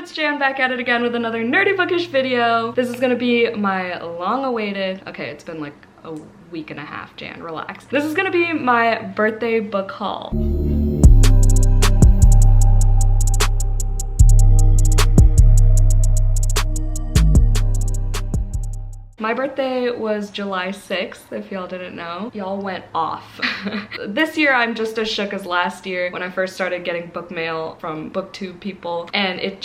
It's Jan back at it again with another nerdy bookish video. This is gonna be my long-awaited, okay, it's been like a week and a half, Jan, relax. This is gonna be my birthday book haul. My birthday was July 6th, if y'all didn't know. Y'all went off. This year, I'm just as shook as last year when I first started getting book mail from booktube people. And it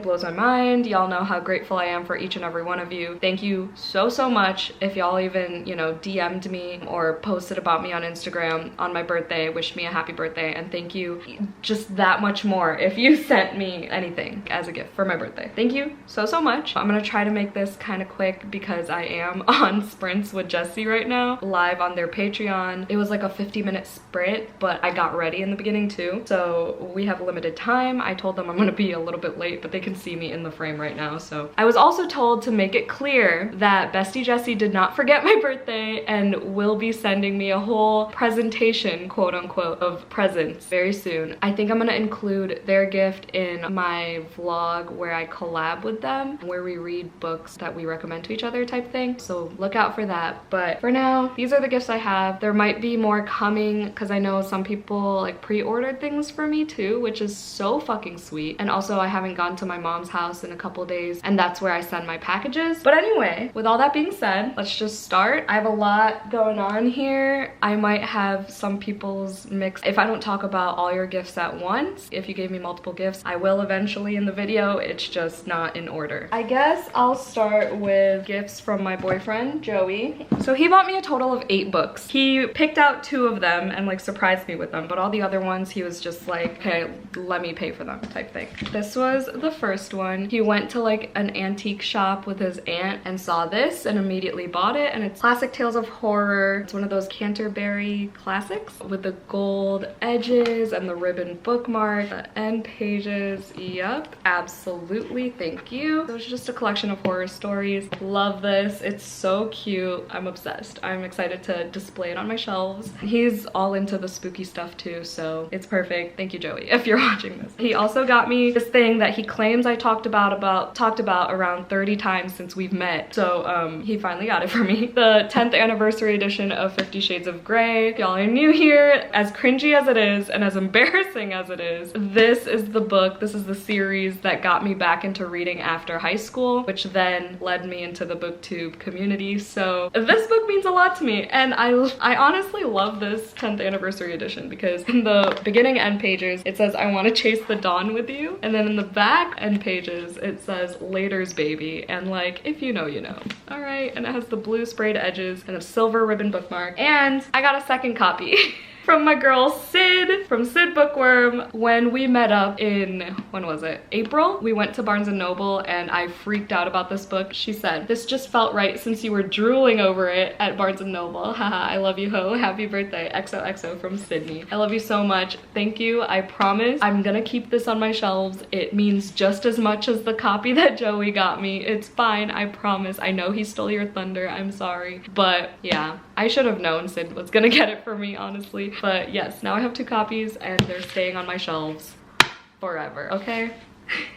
blows my mind. Y'all know how grateful I am for each and every one of you. Thank you so, so much. If y'all even, you know, DM'd me or posted about me on Instagram on my birthday, wished me a happy birthday. And thank you just that much more if you sent me anything as a gift for my birthday. Thank you so, so much. I'm gonna try to make this kind of quick because I am on sprints with Jessie right now, live on their Patreon. It was like a 50-minute sprint, but I got ready in the beginning too. So we have limited time. I told them I'm gonna be a little bit late, but they can see me in the frame right now. So I was also told to make it clear that Bestie Jessie did not forget my birthday and will be sending me a whole presentation, quote unquote, of presents very soon. I think I'm gonna include their gift in my vlog where I collab with them, where we read books that we recommend to each other type thing. So look out for that. But for now, these are the gifts I have. There might be more coming because I know some people like pre-ordered things for me too, which is so fucking sweet. And also I haven't gone to my mom's house in a couple days and that's where I send my packages. But anyway, with all that being said, let's just start. I have a lot going on here. I might have some people's mix. If I don't talk about all your gifts at once, if you gave me multiple gifts, I will eventually in the video. It's just not in order. I guess I'll start with gifts from my boyfriend, Joey. So he bought me a total of 8 books. He picked out 2 of them and like surprised me with them, but all the other ones he was just like, okay, let me pay for them type thing. This was the first one. He went to like an antique shop with his aunt and saw this and immediately bought it, and it's Classic Tales of Horror. It's one of those Canterbury classics with the gold edges and the ribbon bookmark, the end pages. Yep, absolutely, thank you. So it's just a collection of horror stories. Love this. It's so cute. I'm obsessed. I'm excited to display it on my shelves. He's all into the spooky stuff too, so it's perfect. Thank you, Joey, if you're watching this. He also got me this thing that he claims I talked about around 30 times since we've met. So he finally got it for me. The 10th anniversary edition of 50 Shades of Grey. Y'all are new here. As cringy as it is and as embarrassing as it is, this is the book, this is the series that got me back into reading after high school, which then led me into the booktube community. So this book means a lot to me, and I honestly love this 10th anniversary edition because in the beginning end pages it says I want to chase the dawn with you, and then in the back end pages it says laters baby, and like if you know you know. All right, and it has the blue sprayed edges and a silver ribbon bookmark, and I got a second copy from my girl Sid from Sid Bookworm. When we met up in, when was it? April? We went to Barnes & Noble and I freaked out about this book. She said, this just felt right since you were drooling over it at Barnes & Noble. Haha, I love you ho. Happy birthday. XOXO from Sydney. I love you so much. Thank you. I promise I'm gonna keep this on my shelves. It means just as much as the copy that Joey got me. It's fine, I promise. I know he stole your thunder. I'm sorry. But yeah, I should have known Sid was gonna get it for me, honestly. But yes, now I have 2 copies and they're staying on my shelves forever, okay?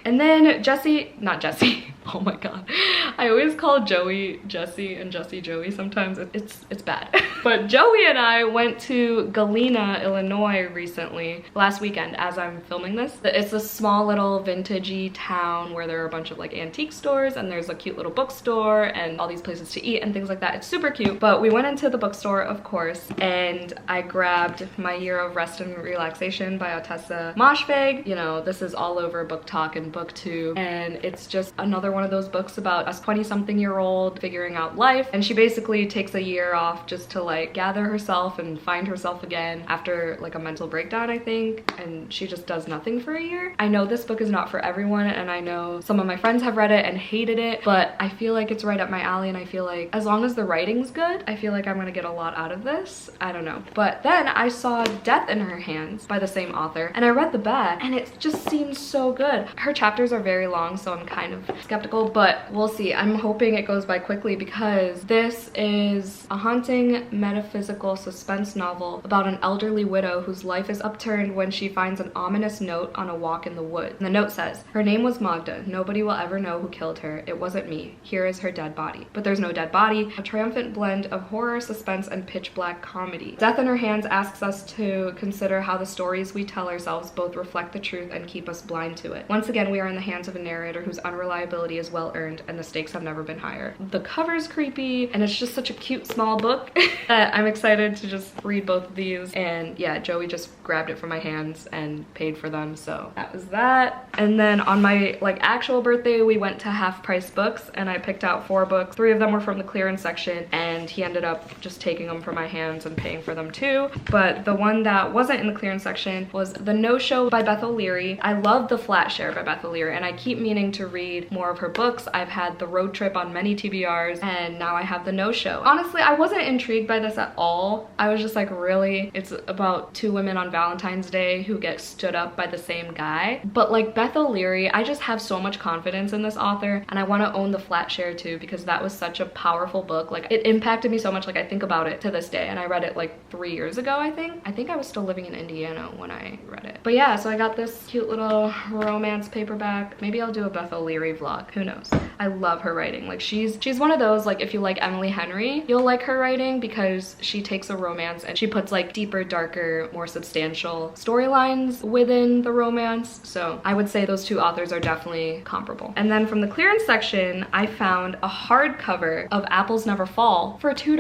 And then not Jessie. Oh my god. I always call Joey Jessie and Jessie Joey sometimes. It's bad. But Joey and I went to Galena, Illinois recently, last weekend as I'm filming this. It's a small little vintagey town where there are a bunch of like antique stores and there's a cute little bookstore and all these places to eat and things like that. It's super cute. But we went into the bookstore, of course, and I grabbed My Year of Rest and Relaxation by Ottessa Moshfegh. You know, this is all over Book Talk and BookTube, and it's just another one of those books about a 20-something-year-old figuring out life, and she basically takes a year off just to like gather herself and find herself again after like a mental breakdown, I think, and she just does nothing for a year. I know this book is not for everyone, and I know some of my friends have read it and hated it, but I feel like it's right up my alley, and I feel like as long as the writing's good, I feel like I'm gonna get a lot out of this. I don't know. But then I saw Death in Her Hands by the same author, and I read the back and it just seems so good. Her chapters are very long, so I'm kind of skeptical, but we'll see. crazy. I'm hoping it goes by quickly because this is a haunting metaphysical suspense novel about an elderly widow whose life is upturned when she finds an ominous note on a walk in the woods. And the note says, "Her name was Magda. Nobody will ever know who killed her. It wasn't me. Here is her dead body." But there's no dead body. A triumphant blend of horror, suspense, and pitch black comedy. Death in Her Hands asks us to consider how the stories we tell ourselves both reflect the truth and keep us blind to it. Once again, we are in the hands of a narrator whose unreliability is well earned and the stakes have never been higher. The cover's creepy and it's just such a cute small book that I'm excited to just read both of these. And yeah, Joey just grabbed it from my hands and paid for them, so that was that. And then on my actual birthday, we went to Half Price Books and I picked out 4 books. 3 of them were from the clearance section and he ended up just taking them from my hands and paying for them too. But the one that wasn't in the clearance section was The No-Show by Beth O'Leary. I love The Flat Share by Beth O'Leary and I keep meaning to read more of her books. I've had The Road Trip on many TBRs and now I have The No-Show. Honestly, I wasn't intrigued by this at all. I was just like, really? It's about 2 women on Valentine's Day who get stood up by the same guy. But like Beth O'Leary, I just have so much confidence in this author and I want to own The Flat Share too because that was such a powerful book. Like it impacted me so much, like I think about it to this day, and I read it like 3 years ago, I think. I think I was still living in Indiana when I read it. But yeah, so I got this cute little romance paperback. Maybe I'll do a Beth O'Leary vlog, who knows. I love her writing. Like she's one of those, like if you like Emily Henry, you'll like her writing because she takes a romance and she puts like deeper, darker, more substantial storylines within the romance. So I would say those 2 authors are definitely comparable. And then from the clearance section, I found a hardcover of Apples Never Fall for $2.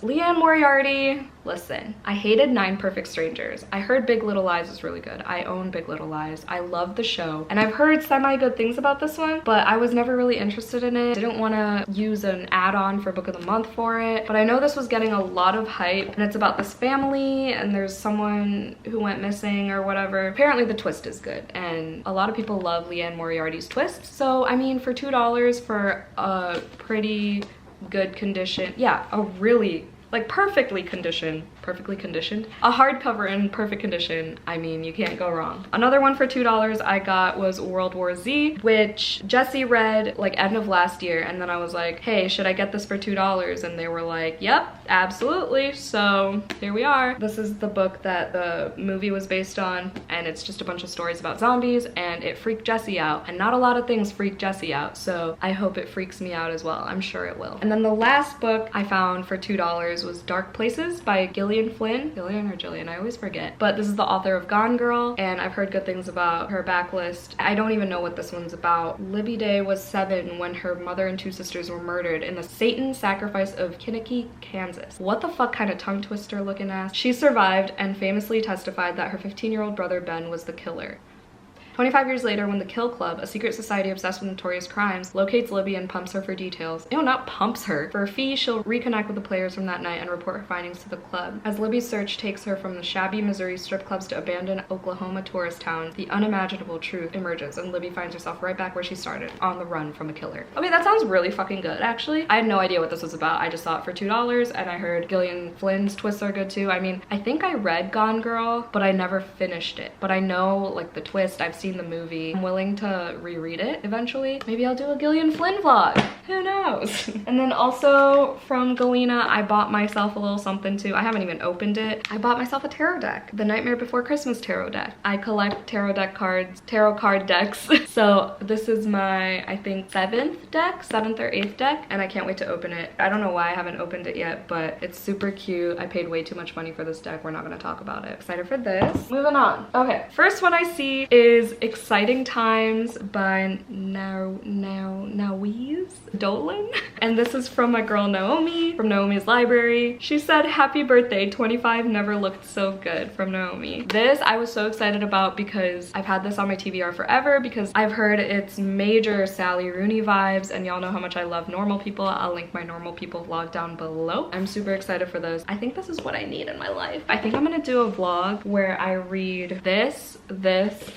Leanne Moriarty. Listen, I hated 9 Perfect Strangers. I heard Big Little Lies is really good. I own Big Little Lies. I love the show. And I've heard semi-good things about this one, but I was never really interested in it. Didn't want to use an add-on for Book of the Month for it. But I know this was getting a lot of hype and it's about this family and there's someone who went missing or whatever. Apparently the twist is good and a lot of people love Leanne Moriarty's twist. So I mean, for $2 for a pretty good condition, yeah, a really perfectly conditioned, a hardcover in perfect condition, I mean, you can't go wrong. Another one for $2 I got was World War Z, which Jesse read like end of last year, and then I was like, hey, should I get this for $2? And they were like, yep, absolutely. So here we are. This is the book that the movie was based on, and it's just a bunch of stories about zombies, and it freaked Jesse out, and not a lot of things freak Jesse out, so I hope it freaks me out as well. I'm sure it will. And then the last book I found for $2 was Dark Places by Gillian Flynn. Gillian or Jillian, I always forget. But this is the author of Gone Girl, and I've heard good things about her backlist. I don't even know what this one's about. Libby Day was 7 when her mother and 2 sisters were murdered in the Satan sacrifice of Kinnicky, Kansas. What the fuck kind of tongue twister looking ass? She survived and famously testified that her 15-year-old brother Ben was the killer. 25 years later, when the Kill Club, a secret society obsessed with notorious crimes, locates Libby and pumps her for details. Ew, not pumps her. For a fee, she'll reconnect with the players from that night and report her findings to the club. As Libby's search takes her from the shabby Missouri strip clubs to abandoned Oklahoma tourist town, the unimaginable truth emerges and Libby finds herself right back where she started, on the run from a killer. Okay, that sounds really fucking good, actually. I had no idea what this was about. I just saw it for $2 and I heard Gillian Flynn's twists are good too. I mean, I think I read Gone Girl, but I never finished it. But I know like the twist, I've seen the movie. I'm willing to reread it eventually. Maybe I'll do a Gillian Flynn vlog. Who knows? And then also from Galena, I bought myself a little something too. I haven't even opened it. I bought myself a tarot deck, the Nightmare Before Christmas tarot deck. I collect tarot card decks. So this is my, I think, 7th or 8th deck, and I can't wait to open it. I don't know why I haven't opened it yet, but it's super cute. I paid way too much money for this deck. We're not gonna talk about it. Excited for this. Moving on. Okay, first one I see is Exciting Times by Nawiz Dolan. And this is from my girl Naomi, from Naomi's library. She said, happy birthday, 25 never looked so good, from Naomi. This I was so excited about because I've had this on my TBR forever because I've heard it's major Sally Rooney vibes, and y'all know how much I love Normal People. I'll link my Normal People vlog down below. I'm super excited for this. I think this is what I need in my life. I think I'm gonna do a vlog where I read this,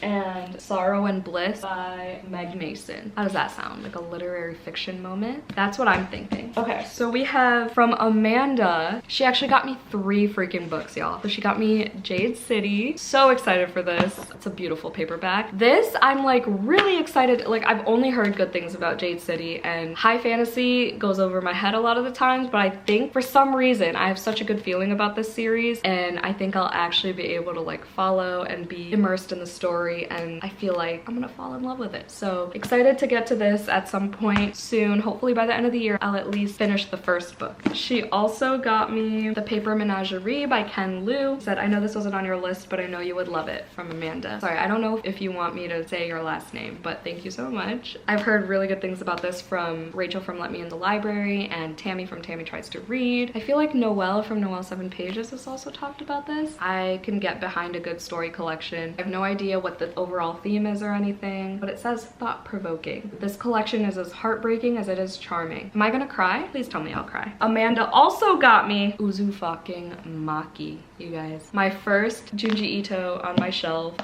and and Sorrow and Bliss by Meg Mason. How does that sound? Like a literary fiction moment? That's what I'm thinking. Okay, so we have from Amanda. She actually got me 3 freaking books, y'all. So she got me Jade City. So excited for this. It's a beautiful paperback. This, I'm like really excited. Like, I've only heard good things about Jade City, and high fantasy goes over my head a lot of the times, but I think for some reason I have such a good feeling about this series, and I think I'll actually be able to like follow and be immersed in the story, and I feel like I'm gonna fall in love with it. So excited to get to this at some point soon. Hopefully by the end of the year I'll at least finish the first book. She also got me The Paper Menagerie by Ken Liu. Said, I know this wasn't on your list, but I know you would love it, from Amanda. Sorry, I don't know if you want me to say your last name, but thank you so much. I've heard really good things about this from Rachel from Let Me in the Library and Tammy from Tammy Tries to Read. I feel like Noelle from Noelle 7 Pages has also talked about this. I can get behind a good story collection. I have no idea what the overall theme is or anything, but it says thought-provoking. This collection is as heartbreaking as it is charming. Am I gonna cry? Please tell me I'll cry. Amanda also got me Uzumaki, you guys. My first Junji Ito on my shelf.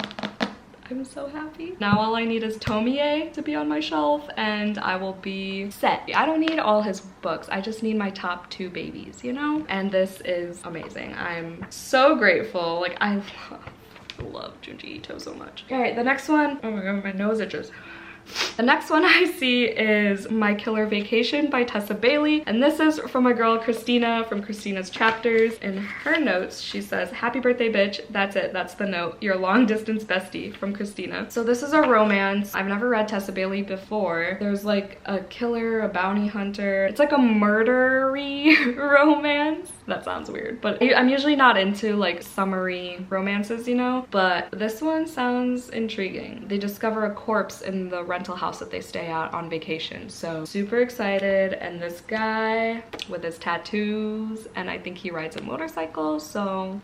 I'm so happy. Now all I need is Tomie to be on my shelf and I will be set. I don't need all his books. I just need my top 2 babies, you know? And this is amazing. I'm so grateful. Like, I love Junji Ito so much. All right, the next one. Oh my god, my nose itches. The next one I see is My Killer Vacation by Tessa Bailey, and this is from my girl Christina from Christina's Chapters. In her notes she says, happy birthday bitch. That's it, that's the note. Your long distance bestie, from Christina. So this is a romance. I've never read Tessa Bailey before. There's like a killer, a bounty hunter. It's like a murdery romance. That sounds weird, but I'm usually not into like summary romances, you know, but this one sounds intriguing. They discover a corpse in the rental house that they stay at on vacation, so super excited. And this guy with his tattoos, and I think he rides a motorcycle, so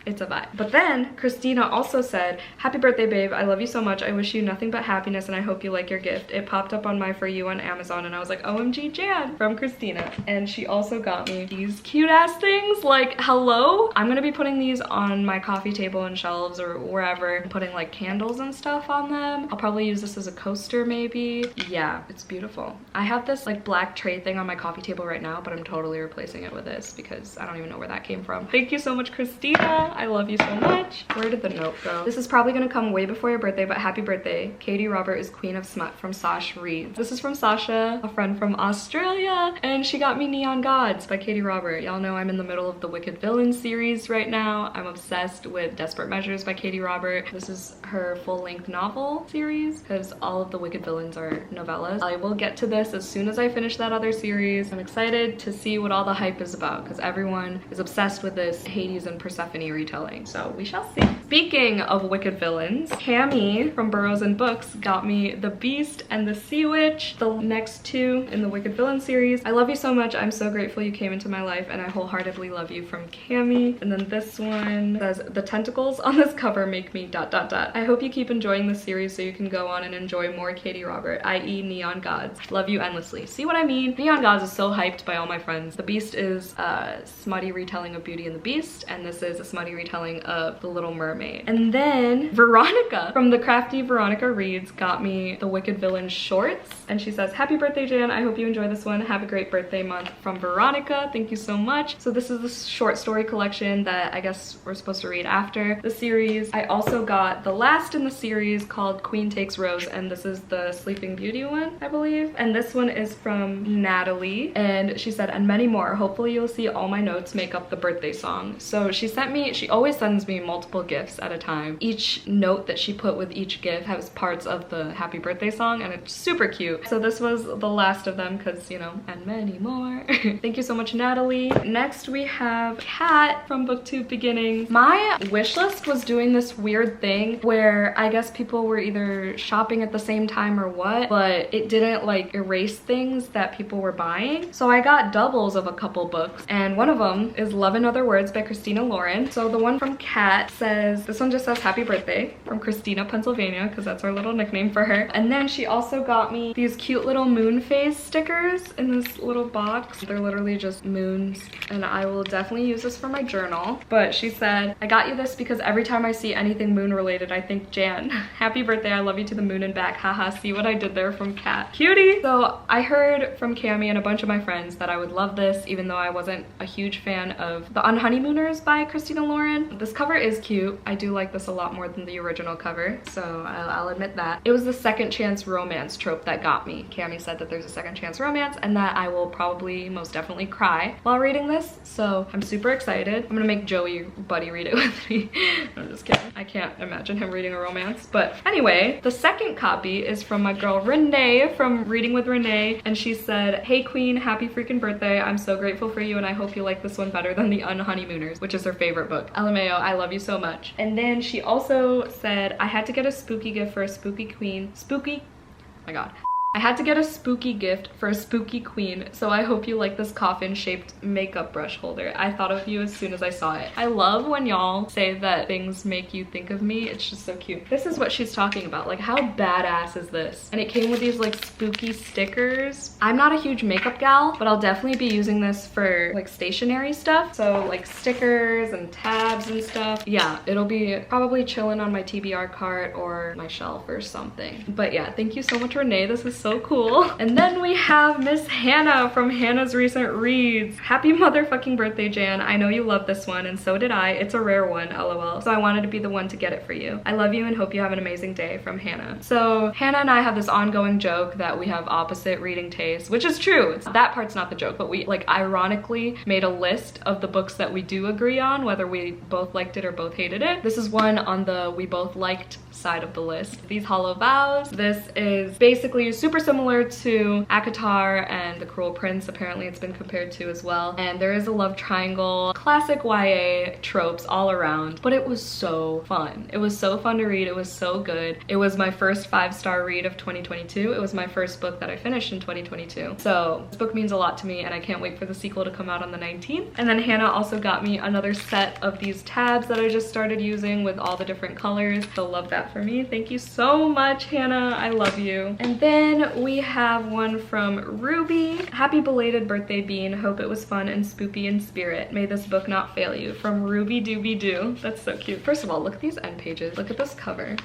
it's a vibe. But then Christina also said, happy birthday babe, I love you so much. I wish you nothing but happiness and I hope you like your gift. It popped up on my For You on Amazon and I was like, OMG Jan, from Christina. And she also got me these cute ass things. Like, hello? I'm gonna be putting these on my coffee table and shelves or wherever, putting like candles and stuff on them. I'll probably use this as a coaster maybe. Yeah, it's beautiful. I have this like black tray thing on my coffee table right now, but I'm totally replacing it with this because I don't even know where that came from. Thank you so much, Christina. I love you so much. Where did the note go? This is probably gonna come way before your birthday, but happy birthday. Katie Robert is Queen of Smut, from Sash Reads. This is from Sasha, a friend from Australia, and she got me Neon Gods by Katie Robert. Y'all know I'm in the middle of the Wicked Villains series right now. I'm obsessed with Desperate Measures by Katie Robert. This is her full-length novel series because all of the Wicked Villains are novellas. I will get to this as soon as I finish that other series. I'm excited to see what all the hype is about because everyone is obsessed with this Hades and Persephone retelling, so we shall see. Speaking of Wicked Villains, Cammy from Burrows and Books got me The Beast and the Sea Witch, the next 2 in the Wicked Villain series. I love you so much. I'm so grateful you came into my life and I wholeheartedly love you, from Cammy. And then this one says, the tentacles on this cover make me ... I hope you keep enjoying this series so you can go on and enjoy more Katie Robert, i.e. Neon Gods. Love you endlessly. See what I mean? Neon Gods is so hyped by all my friends. The Beast is a smutty retelling of Beauty and the Beast, and this is a smutty retelling of The Little Mermaid. And then Veronica from the Crafty Veronica Reads got me the Wicked Villain shorts, and she says, happy birthday Jan, I hope you enjoy this one. Have a great birthday month, from Veronica. Thank you so much. So this is the short story collection that I guess we're supposed to read after the series. I also got the last in the series called Queen Takes Rose, and this is the Sleeping Beauty one, I believe. And this one is from Natalie, and she said, and many more. Hopefully you'll see all my notes make up the birthday song. So she sent me, she always sends me multiple gifts at a time. Each note that she put with each gift has parts of the happy birthday song, and it's super cute. So this was the last of them because, you know, and many more. Thank you so much, Natalie. Next we have Kat from BookTube Beginnings. My wish list was doing this weird thing where I guess people were either shopping at the same time or what, but it didn't like erase things that people were buying. So I got doubles of a couple books, and one of them is Love in Other Words by Christina Lauren. So the one from Kat says, this one just says happy birthday from Christina, Pennsylvania, because that's our little nickname for her. And then she also got me these cute little moon phase stickers in this little box. They're literally just moons, and I will definitely use this for my journal. But she said, I got you this because every time I see anything moon related, I think Jan. Happy birthday, I love you to the moon and back. Haha, see what I did there from Kat. Cutie! So I heard from Cami and a bunch of my friends that I would love this, even though I wasn't a huge fan of The Unhoneymooners by Christina Lauren. This cover is cute. I do like this a lot more than the original cover, so I'll admit that. It was the second chance romance trope that got me. Cami said that there's a second chance romance and that I will probably most definitely cry while reading this, so I'm super excited. I'm gonna make Joey Buddy read it with me. I'm just kidding. I can't imagine him reading a romance. But anyway, the second copy is from my girl Renee from Reading with Renee, and she said, hey queen, happy freaking birthday. I'm so grateful for you and I hope you like this one better than The Unhoneymooners, which is her favorite book. LMAO, I love you so much. And then she also said, I had to get a spooky gift for a spooky queen. Spooky? Oh my god. I had to get a spooky gift for a spooky queen, so I hope you like this coffin-shaped makeup brush holder. I thought of you as soon as I saw it. I love when y'all say that things make you think of me. It's just so cute. This is what she's talking about. Like, how badass is this? And it came with these like spooky stickers. I'm not a huge makeup gal, but I'll definitely be using this for like stationery stuff. So like stickers and tabs and stuff. Yeah, it'll be probably chilling on my TBR cart or my shelf or something. But yeah, thank you so much, Renee. This is so cool. And then we have Miss Hannah from Hannah's Recent Reads. Happy motherfucking birthday, Jan. I know you love this one, and so did I. It's a rare one, lol. So I wanted to be the one to get it for you. I love you and hope you have an amazing day, from Hannah. So Hannah and I have this ongoing joke that we have opposite reading tastes, which is true. That part's not the joke, but we like ironically made a list of the books that we do agree on, whether we both liked it or both hated it. This is one on the we both liked side of the list. These Hollow Vows. This is basically super similar to ACOTAR and The Cruel Prince. Apparently it's been compared to as well. And there is a love triangle, classic YA tropes all around, but it was so fun. It was so fun to read. It was so good. It was my first 5-star read of 2022. It was my first book that I finished in 2022. So this book means a lot to me and I can't wait for the sequel to come out on the 19th. And then Hannah also got me another set of these tabs that I just started using with all the different colors. So love that for me. Thank you so much, Hannah. I love you. And then we have one from Ruby. Happy belated birthday, Bean. Hope it was fun and spooky in spirit. May this book not fail you. From Ruby Dooby Doo. That's so cute. First of all, look at these end pages. Look at this cover.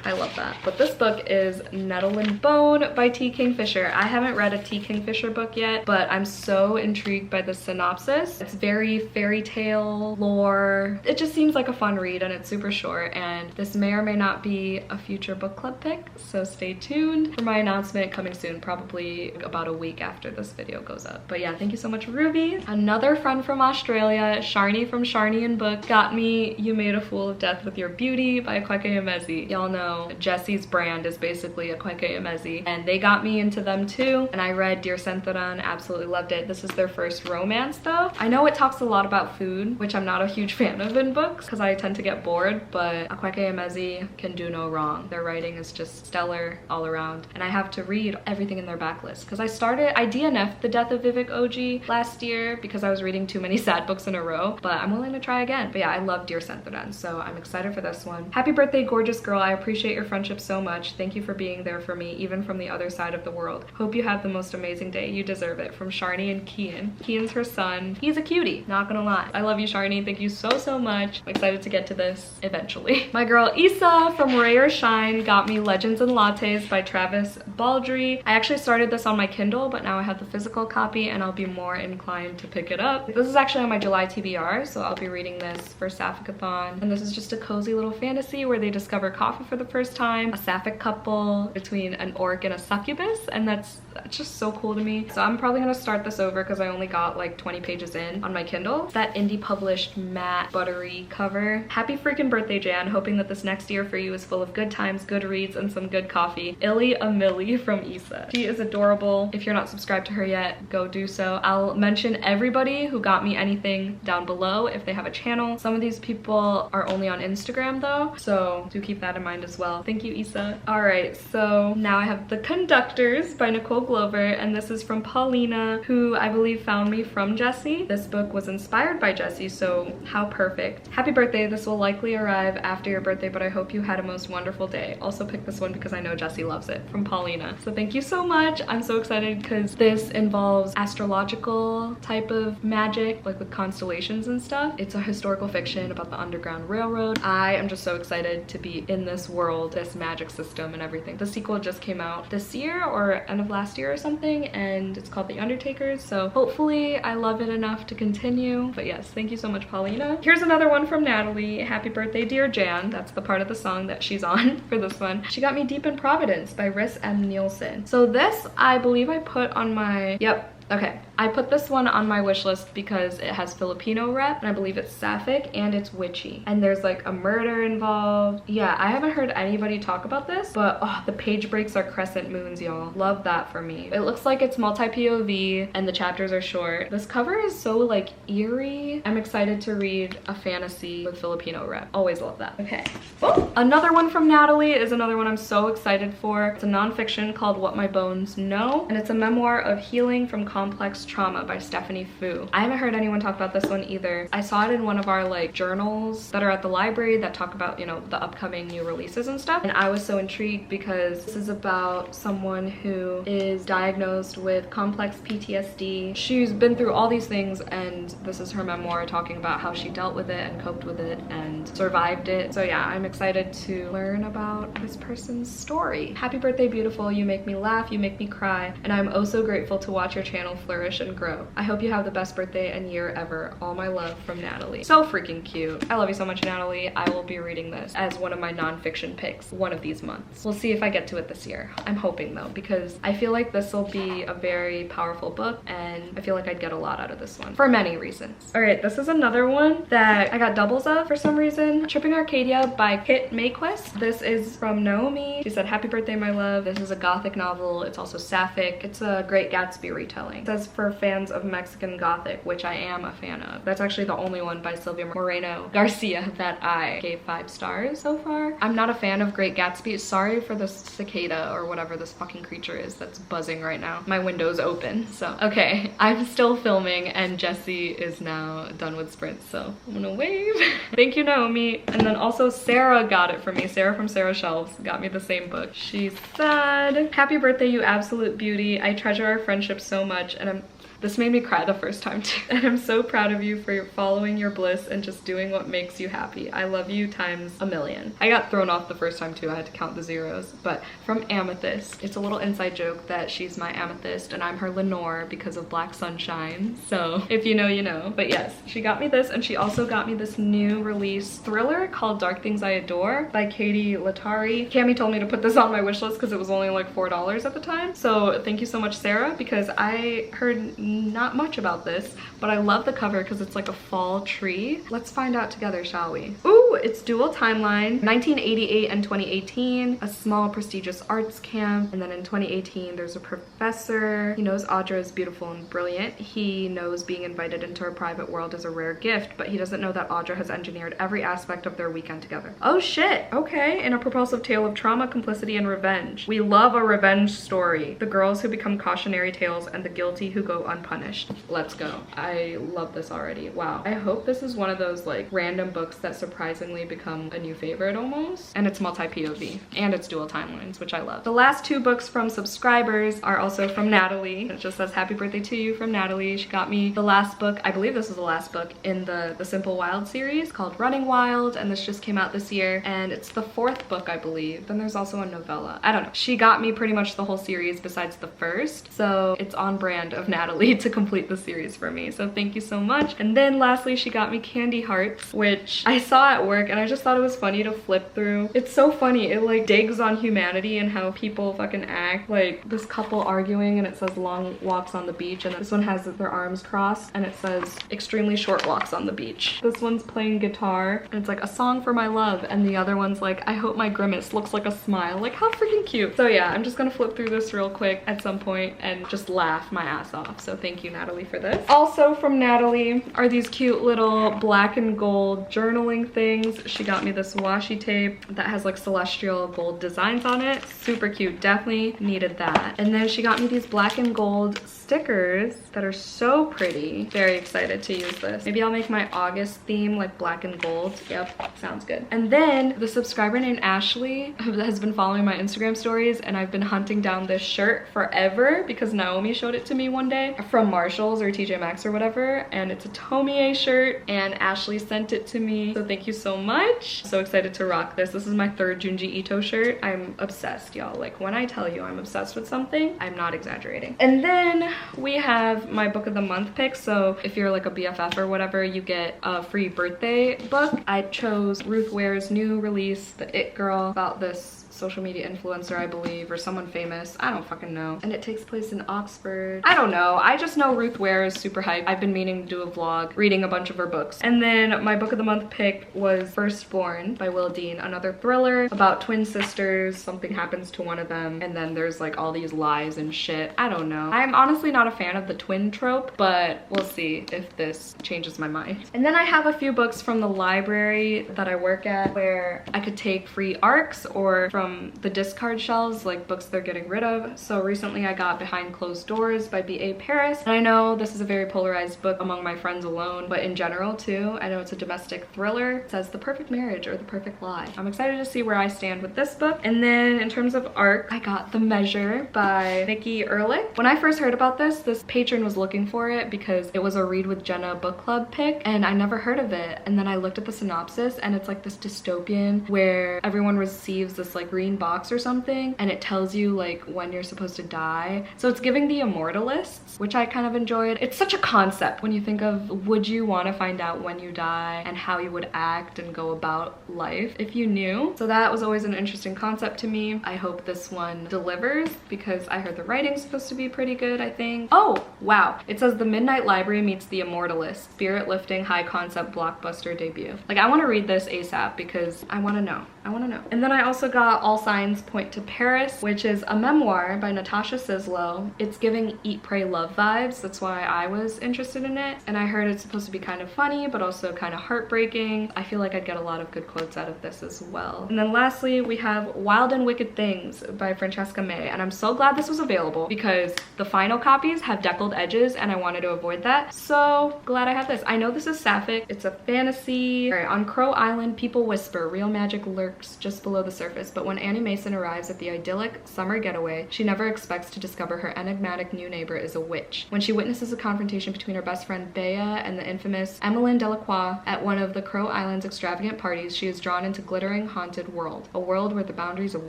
I love that. But this book is Nettle and Bone by T. Kingfisher. I haven't read a T. Kingfisher book yet, but I'm so intrigued by the synopsis. It's very fairy tale lore. It just seems like a fun read and it's super short, and this may or may not be a future book club pick, so stay tuned for my announcement coming soon, probably about a week after this video goes up. But yeah, thank you so much, Ruby. Another friend from Australia, Sharni from Sharni and Book, got me You Made a Fool of Death with Your Beauty by Kweke Emezi. Y'all know Jesse's brand is basically a Kweke Emezi, and they got me into them too. And I read Dear Sentharan, absolutely loved it. This is their first romance though. I know it talks a lot about food, which I'm not a huge fan of in books because I tend to get bored, but Kweke Emezi can do no wrong. Their writing is just stellar all around, and I have to read everything in their backlist because I DNF'd The Death of Vivek Oji last year because I was reading too many sad books in a row, but I'm willing to try again. But yeah, I love Dear Sentharan, so I'm excited for this one. Happy birthday, gorgeous girl. I appreciate your friendship so much. Thank you for being there for me, even from the other side of the world. Hope you have the most amazing day. You deserve it. From Sharni and Kian. Kian's her son. He's a cutie, not gonna lie. I love you, Sharni. Thank you so, so much. I'm excited to get to this eventually. My girl Issa from Ray or Shine got me Legends and Lattes by Travis Baldry. I actually started this on my Kindle, but now I have the physical copy and I'll be more inclined to pick it up. This is actually on my July TBR, so I'll be reading this for Sapphic-a-thon. And this is just a cozy little fantasy where they discover coffee for the first time, a sapphic couple between an orc and a succubus, and that's just so cool to me. So I'm probably gonna start this over because I only got like 20 pages in on my Kindle. That indie published matte buttery cover. Happy freaking birthday, Jan. Hoping that this next year for you is full of good times, good reads, and some good coffee. Illy a Millie from Issa. She is adorable. If you're not subscribed to her yet, go do so. I'll mention everybody who got me anything down below if they have a channel. Some of these people are only on Instagram though, so do keep that in mind as as well. Thank you, Issa. All right, so now I have The Conductors by Nicole Glover, and this is from Paulina, who I believe found me from Jessie. This book was inspired by Jessie, so how perfect. Happy birthday. This will likely arrive after your birthday, but I hope you had a most wonderful day. Also picked this one because I know Jessie loves it, from Paulina. So thank you so much. I'm so excited because this involves astrological type of magic, like with constellations and stuff. It's a historical fiction about the Underground Railroad. I am just so excited to be in this world, this magic system and everything. The sequel just came out this year or end of last year or something, and it's called The Undertakers, so hopefully I love it enough to continue. But yes, thank you so much, Paulina. Here's another one from Natalie. Happy birthday, dear Jan. That's the part of the song that she's on for this one. She got me Deep in Providence by Rhys M. Nielsen. So this, I believe I put on my, yep, okay, I put this one on my wish list because it has Filipino rep, and I believe it's sapphic and it's witchy, and there's like a murder involved. Yeah, I haven't heard anybody talk about this, but oh, the page breaks are crescent moons, y'all. Love that for me. It looks like it's multi-POV and the chapters are short. This cover is so like eerie. I'm excited to read a fantasy with Filipino rep. Always love that. Okay. Oh, another one from Natalie is another one I'm so excited for. It's a nonfiction called What My Bones Know, and it's a memoir of healing from complex trauma by Stephanie Fu. I haven't heard anyone talk about this one either. I saw it in one of our like journals that are at the library that talk about, you know, the upcoming new releases and stuff, and I was so intrigued because this is about someone who is diagnosed with complex PTSD. She's been through all these things, and this is her memoir talking about how she dealt with it and coped with it and survived it. So yeah, I'm excited to learn about this person's story. Happy birthday, beautiful. You make me laugh, you make me cry, and I'm oh so grateful to watch your channel flourish and grow. I hope you have the best birthday and year ever. All my love, from Natalie. So freaking cute. I love you so much, Natalie. I will be reading this as one of my nonfiction picks one of these months. We'll see if I get to it this year. I'm hoping though, because I feel like this will be a very powerful book, and I feel like I'd get a lot out of this one for many reasons. All right, this is another one that I got doubles of for some reason. Tripping Arcadia by Kit Mayquist. This is from Naomi. She said, happy birthday, my love. This is a gothic novel. It's also sapphic. It's a Great Gatsby retelling. It says for fans of Mexican Gothic, which I am a fan of. That's actually the only one by Sylvia Moreno Garcia that I gave 5 stars so far. I'm not a fan of Great Gatsby. Sorry for the cicada or whatever this fucking creature is that's buzzing right now. My window's open, so. Okay, I'm still filming and Jessie is now done with Sprint, so I'm gonna wave. Thank you, Naomi. And then also Sarah got it for me. Sarah from Sarah Shelves got me the same book. She said, happy birthday, you absolute beauty. I treasure our friendship so much, and this made me cry the first time too. And I'm so proud of you for following your bliss and just doing what makes you happy. I love you times a million. I got thrown off the first time too. I had to count the zeros. But from Amethyst, it's a little inside joke that she's my amethyst and I'm her Lenore because of Black Sunshine. So if you know, you know. But yes, she got me this, and she also got me this new release thriller called Dark Things I Adore by Katie Latari. Cami told me to put this on my wish list because it was only like $4 at the time. So thank you so much, Sarah, because I heard not much about this, but I love the cover because it's like a fall tree. Let's find out together, shall we? Ooh, it's dual timeline, 1988 and 2018, a small prestigious arts camp, and then in 2018 there's a professor. He knows Audra is beautiful and brilliant. He knows being invited into her private world is a rare gift, but he doesn't know that Audra has engineered every aspect of their weekend together. Oh shit, okay. In a propulsive tale of trauma, complicity, and revenge. We love a revenge story. The girls who become cautionary tales and the guilty who go unpunished. Let's go. I love this already. Wow. I hope this is one of those like random books that surprisingly become a new favorite almost. And it's multi-POV and it's dual timelines, which I love. The last 2 books from subscribers are also from Natalie. It just says happy birthday to you from Natalie. She got me the last book, I believe this is the last book in the Simple Wild series called Running Wild, and this just came out this year, and it's the 4th book, I believe. Then there's also a novella. I don't know. She got me pretty much the whole series besides the first, so it's on brand of Natalie to complete the series for me, so thank you so much. And then lastly, she got me Candy Hearts, which I saw at work and I just thought it was funny to flip through. It's so funny. It like digs on humanity and how people fucking act. Like this couple arguing and it says long walks on the beach, and this one has their arms crossed and it says extremely short walks on the beach. This one's playing guitar and it's like a song for my love, and the other one's like I hope my grimace looks like a smile. Like how freaking cute. So yeah, I'm just gonna flip through this real quick at some point and just laugh my ass off. So so thank you, Natalie, for this. Also from Natalie are these cute little black and gold journaling things. She got me this washi tape that has like celestial gold designs on it. Super cute, definitely needed that. And then she got me these black and gold stickers that are so pretty. Very excited to use this. Maybe I'll make my August theme like black and gold. Yep, sounds good. And then the subscriber named Ashley has been following my Instagram stories, and I've been hunting down this shirt forever because Naomi showed it to me one day from Marshalls or TJ Maxx or whatever, and it's a Tomie shirt, and Ashley sent it to me, so thank you so much. So excited to rock this. This is my third Junji Ito shirt. I'm obsessed, y'all. Like, when I tell you I'm obsessed with something, I'm not exaggerating. And then we have my book of the month pick. So if you're like a BFF or whatever, you get a free birthday book. I chose Ruth Ware's new release, The It Girl, about this social media influencer, I believe, or someone famous. I don't fucking know. And it takes place in Oxford. I don't know. I just know Ruth Ware is super hype. I've been meaning to do a vlog reading a bunch of her books. And then my book of the month pick was Firstborn by Will Dean, another thriller about twin sisters. Something happens to one of them, and then there's like all these lies and shit. I don't know. I'm honestly not a fan of the twin trope, but we'll see if this changes my mind. And then I have a few books from the library that I work at where I could take free ARCs or from the discard shelves, like books they're getting rid of. So recently I got Behind Closed Doors by B.A. Paris. And I know this is a very polarized book among my friends alone, but in general too. I know it's a domestic thriller. It says The Perfect Marriage or The Perfect Lie. I'm excited to see where I stand with this book. And then in terms of ARC, I got The Measure by Nikki Ehrlich. When I first heard about this patron was looking for it because it was a Read with Jenna book club pick, and I never heard of it. And then I looked at the synopsis, and it's like this dystopian where everyone receives this like green box or something, and it tells you like when you're supposed to die. So it's giving the Immortalists, which I kind of enjoyed. It's such a concept when you think of, would you want to find out when you die and how you would act and go about life if you knew? So that was always an interesting concept to me. I hope this one delivers because I heard the writing's supposed to be pretty good, I think. Oh, wow. It says The Midnight Library meets The Immortalists, spirit-lifting high concept blockbuster debut. Like, I want to read this ASAP because I want to know. I want to know. And then I also got All Signs Point to Paris, which is a memoir by Natasha Sislo. It's giving Eat, Pray, Love vibes. That's why I was interested in it. And I heard it's supposed to be kind of funny, but also kind of heartbreaking. I feel like I'd get a lot of good quotes out of this as well. And then lastly, we have Wild and Wicked Things by Francesca May. And I'm so glad this was available because the final copies have deckled edges and I wanted to avoid that. So glad I have this. I know this is sapphic. It's a fantasy. All right, on Crow Island, people whisper. Real magic lurks just below the surface. But when Annie Mason arrives at the idyllic summer getaway, she never expects to discover her enigmatic new neighbor is a witch. When she witnesses a confrontation between her best friend Bea and the infamous Emmeline Delacroix at one of the Crow Island's extravagant parties, she is drawn into glittering, haunted world. A world where the boundaries of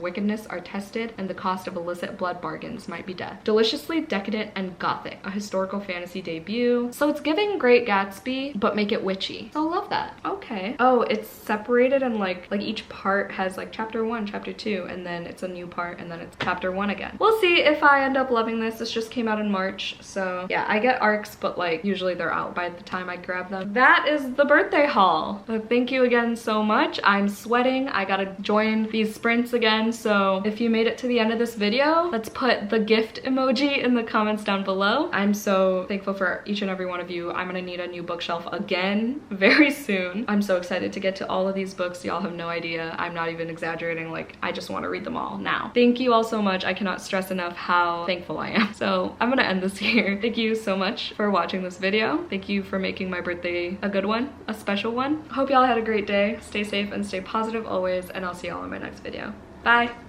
wickedness are tested and the cost of illicit blood bargains might be death. Deliciously decadent and gothic. A historical fantasy debut. So it's giving Great Gatsby, but make it witchy. So I love that. Okay. Oh, it's separated and like each part has like chapter 1, chapter 2, and then it's a new part, and then it's chapter 1 again. We'll see if I end up loving this. This just came out in March, so yeah, I get ARCs, but like usually they're out by the time I grab them. That is the birthday haul. But thank you again so much. I'm sweating. I gotta join these sprints again, so if you made it to the end of this video, let's put the gift emoji in the comments down below. I'm so thankful for each and every one of you. I'm gonna need a new bookshelf again very soon. I'm so excited to get to all of these books. Y'all have no idea. I'm not even exaggerating. Like, I just want to read them all now. Thank you all so much. I cannot stress enough how thankful I am. So I'm gonna end this here. Thank you so much for watching this video. Thank you for making my birthday a good one, a special one. Hope y'all had a great day. Stay safe and stay positive always, and I'll see y'all in my next video. Bye.